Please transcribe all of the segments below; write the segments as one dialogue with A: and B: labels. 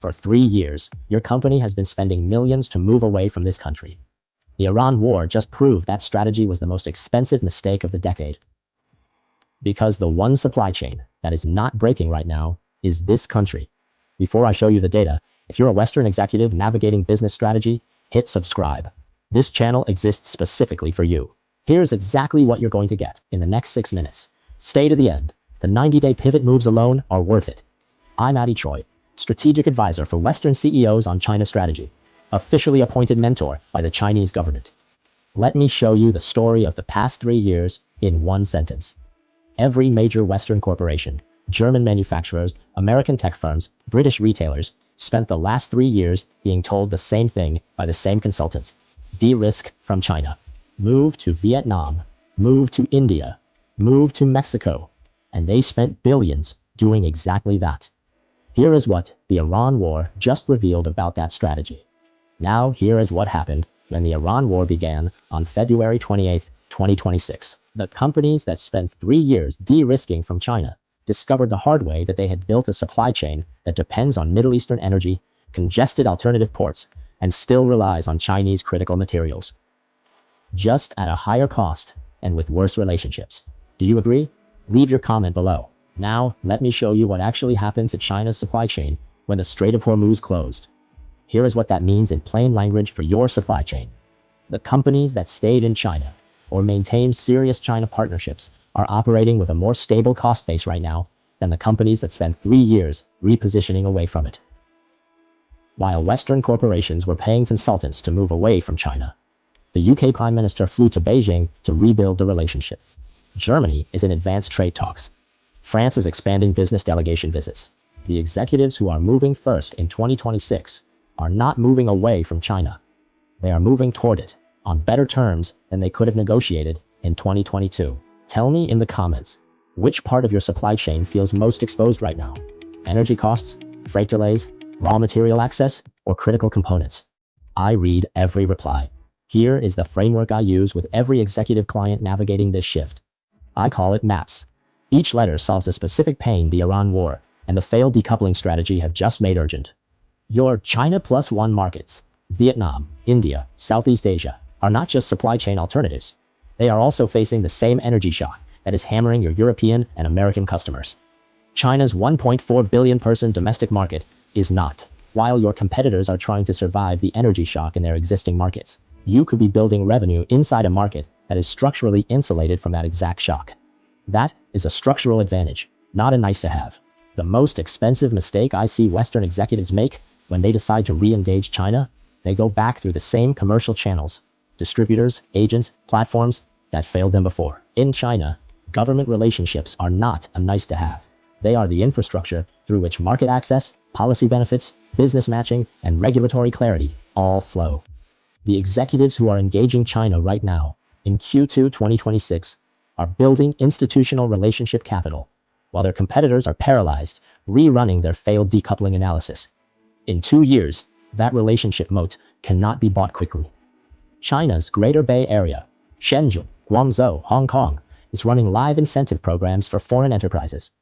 A: For 3 years, your company has been spending millions to move away from this country. The Iran war just proved that strategy was the most expensive mistake of the decade. Because the one supply chain that is not breaking right now is this country. Before I show you the data, if you're a Western executive navigating business strategy, hit subscribe. This channel exists specifically for you. Here's exactly what you're going to get in the next 6 minutes. Stay to the end. The 90-day pivot moves alone are worth it. I'm Adi Choi, strategic advisor for Western CEOs on China strategy, officially appointed mentor by the Chinese government. Let me show you the story of the past 3 years in one sentence. Every major Western corporation, German manufacturers, American tech firms, British retailers, spent the last 3 years being told the same thing by the same consultants. De-risk from China. Move to Vietnam. Move to India. Move to Mexico. And they spent billions doing exactly that. Here is what the Iran war just revealed about that strategy. Now here is what happened when the Iran war began on February 28, 2026. The companies that spent 3 years de-risking from China discovered the hard way that they had built a supply chain that depends on Middle Eastern energy, congested alternative ports, and still relies on Chinese critical materials. Just at a higher cost and with worse relationships. Do you agree? Leave your comment below. Now, let me show you what actually happened to China's supply chain when the Strait of Hormuz closed. Here is what that means in plain language for your supply chain. The companies that stayed in China or maintained serious China partnerships are operating with a more stable cost base right now than the companies that spent 3 years repositioning away from it. While Western corporations were paying consultants to move away from China, the UK Prime Minister flew to Beijing to rebuild the relationship. Germany is in advanced trade talks. France is expanding business delegation visits. The executives who are moving first in 2026 are not moving away from China. They are moving toward it on better terms than they could have negotiated in 2022. Tell me in the comments, which part of your supply chain feels most exposed right now? Energy costs, freight delays, raw material access, or critical components? I read every reply. Here is the framework I use with every executive client navigating this shift. I call it MAPS. Each letter solves a specific pain the Iran war and the failed decoupling strategy have just made urgent. Your China Plus One markets, Vietnam, India, Southeast Asia, are not just supply chain alternatives. They are also facing the same energy shock that is hammering your European and American customers. China's 1.4 billion person domestic market is not. While your competitors are trying to survive the energy shock in their existing markets, you could be building revenue inside a market that is structurally insulated from that exact shock. That is a structural advantage, not a nice to have. The most expensive mistake I see Western executives make when they decide to re-engage China, they go back through the same commercial channels, distributors, agents, platforms that failed them before. In China, government relationships are not a nice to have. They are the infrastructure through which market access, policy benefits, business matching, and regulatory clarity all flow. The executives who are engaging China right now, in Q2 2026, are building institutional relationship capital, while their competitors are paralyzed, rerunning their failed decoupling analysis. In 2 years, that relationship moat cannot be bought quickly. China's Greater Bay Area, Shenzhen, Guangzhou, Hong Kong, is running live incentive programs for foreign enterprises.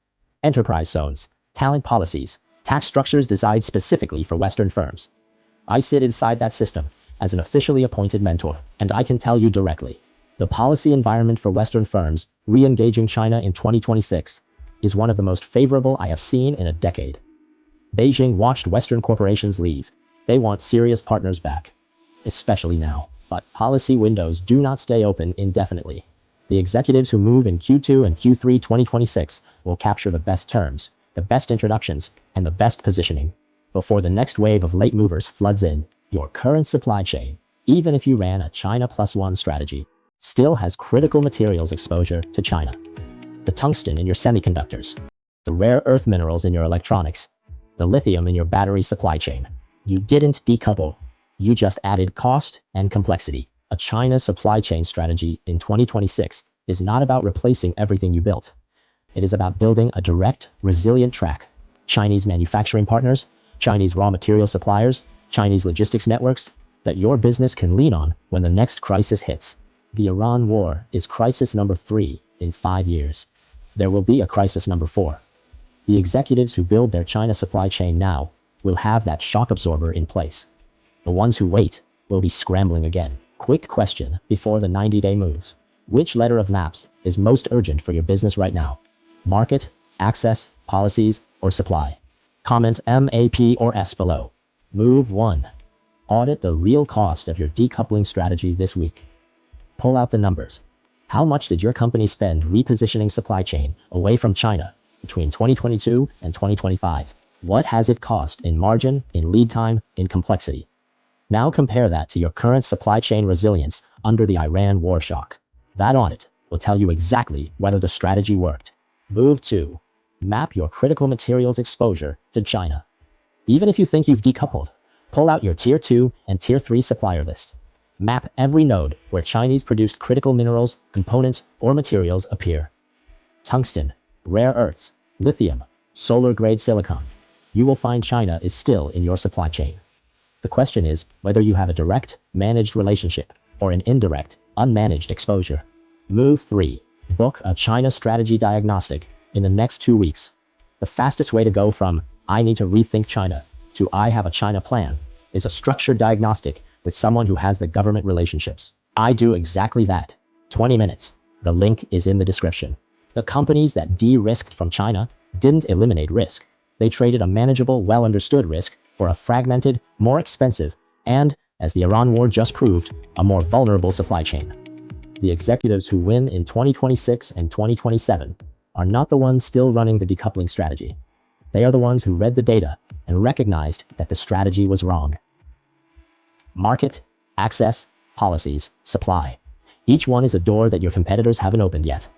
A: Enterprise zones, talent policies, tax structures designed specifically for Western firms. I sit inside that system as an officially appointed mentor, and I can tell you directly, the policy environment for Western firms re-engaging China in 2026 is one of the most favorable I have seen in a decade. Beijing watched Western corporations leave. They want serious partners back, especially now. But policy windows do not stay open indefinitely. The executives who move in Q2 and Q3 2026 will capture the best terms, the best introductions, and the best positioning before the next wave of late movers floods in. Your current supply chain, even if you ran a China Plus One strategy, still has critical materials exposure to China. The tungsten in your semiconductors, the rare earth minerals in your electronics, the lithium in your battery supply chain. You didn't decouple. You just added cost and complexity. A China supply chain strategy in 2026 is not about replacing everything you built. It is about building a direct, resilient track. Chinese manufacturing partners, Chinese raw material suppliers, Chinese logistics networks that your business can lean on when the next crisis hits. The Iran war is crisis number 3 in 5 years. There will be a crisis number 4. The executives who build their China supply chain now will have that shock absorber in place. The ones who wait will be scrambling again. Quick question before the 90-day moves. Which letter of maps is most urgent for your business right now? Market, access, policies, or supply? Comment MAP or S below. Move 1. Audit the real cost of your decoupling strategy this week. Pull out the numbers. How much did your company spend repositioning supply chain away from China between 2022 and 2025? What has it cost in margin, in lead time, in complexity? Now compare that to your current supply chain resilience under the Iran war shock. That audit will tell you exactly whether the strategy worked. Move 2. Map your critical materials exposure to China. Even if you think you've decoupled, pull out your Tier 2 and Tier 3 supplier list. Map every node where Chinese-produced critical minerals, components, or materials appear. Tungsten, rare earths, lithium, solar-grade silicon. You will find China is still in your supply chain. The question is whether you have a direct, managed relationship or an indirect, unmanaged exposure. Move 3. Book a China Strategy Diagnostic in the next 2 weeks. The fastest way to go from "I need to rethink China" to "I have a China plan" is a structured diagnostic with someone who has the government relationships. I do exactly that. 20 minutes. The link is in the description. The companies that de-risked from China didn't eliminate risk. They traded a manageable, well-understood risk for a fragmented, more expensive, and, as the Iran war just proved, a more vulnerable supply chain. The executives who win in 2026 and 2027 are not the ones still running the decoupling strategy. They are the ones who read the data and recognized that the strategy was wrong. Market, access, policies, supply. Each one is a door that your competitors haven't opened yet.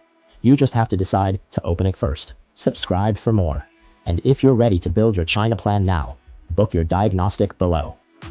A: You just have to decide to open it first. Subscribe for more. And if you're ready to build your China plan now, book your diagnostic below.